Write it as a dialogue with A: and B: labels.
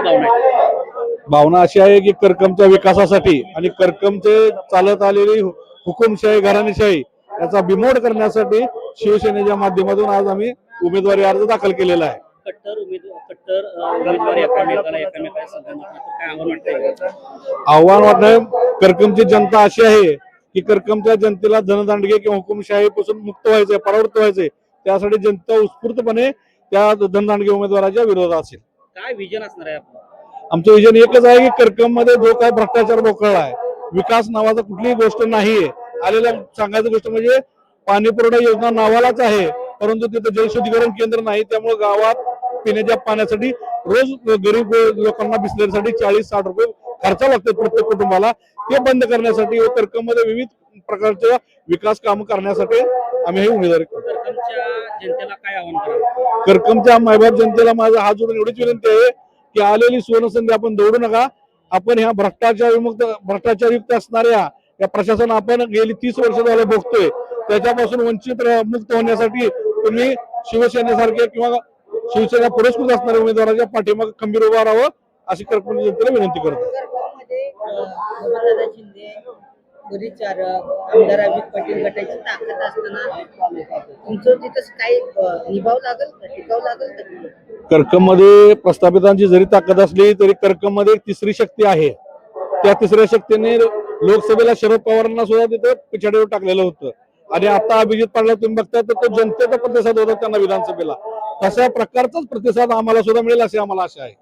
A: भावना आहे?
B: भावना अशी आहे की करकमच्या विकासासाठी आणि करकमचे चालत आलेली हुकुमशाही घराणेशाही याचा बिमोड करण्यासाठी शिवसेनेच्या माध्यमातून आज आम्ही उमेदवारी अर्ज दाखल केलेला आहे.
A: उमेदवार एकामेकाला संघटना काय आव्हान वाटतंय?
B: आव्हान वाटणं, करकमची जनता अशी आहे की करकमच्या जनतेला धनदांडगे किंवा हुकुमशाहीपासून मुक्त व्हायचंय, परावृत्त व्हायचंय. त्यासाठी जनता उत्स्फूर्तपणे त्या धनदांडगे उमेदवाराच्या विरोधात असेल.
A: काय विजन असणार आहे आपलं?
B: आमचं विजन एकच आहे की करकम मध्ये जो काय भ्रष्टाचार बोकळला आहे, विकास नावाचा कुठलीही गोष्ट नाहीये. आलेल्या सांगायची गोष्ट म्हणजे पाणी पुरवठा योजना नावालाच आहे, परंतु तिथे जलशुद्धीकरण केंद्र नाही. त्यामुळे गावात पिण्याच्या पाण्यासाठी रोज गरीब लोकांना बिसलेरीसाठी 40-60 रुपये खर्च लागतात प्रत्येक कुटुंबाला. ते बंद करण्यासाठी करकम मध्ये विविध प्रकारच्या विकास काम करण्यासाठी आम्ही हे उमेदवारी करतो.
A: करकमच्या जनतेला काय आव्हान कराल?
B: करकमच्या मायबाप जनतेला माझा हात जोडून एवढीच विनंती आहे की आलेली सुवर्णसंधी आपण दौडू नका. आपण ह्या भ्रष्टाचारयुक्त असणाऱ्या या प्रशासन आपण गेली 30 वर्ष झालं बघतोय, त्याच्यापासून वंचित मुक्त होण्यासाठी तुम्ही शिवसेनेसारखे किंवा शिवसेना पुरस्कृत असणाऱ्या उमेदवाराच्या पाठीमागे खंबीर उभा राहावं अशी करकम जनतेला विनंती करतो.
C: आमदार अमित पाटील गटाची ताकद असताना तुमचं तिथं काही निभाव लागेल का, टिकाव लागेल का?
B: करकम मध्ये प्रस्थापितांची जरी ताकद असली तरी करकम मध्ये एक तिसरी शक्ती आहे. त्या तिसऱ्या शक्तीने लोकसभेला शरद पवारांना सुद्धा तिथे पिछाडीवर टाकलेलं होतं आणि आता अभिजित पाटील तुम्ही बघताय तर तो जनतेचा प्रतिसाद होता त्यांना विधानसभेला. तशा प्रकारचाच प्रतिसाद आम्हाला सुद्धा मिळेल अशी आम्हाला आशा आहे.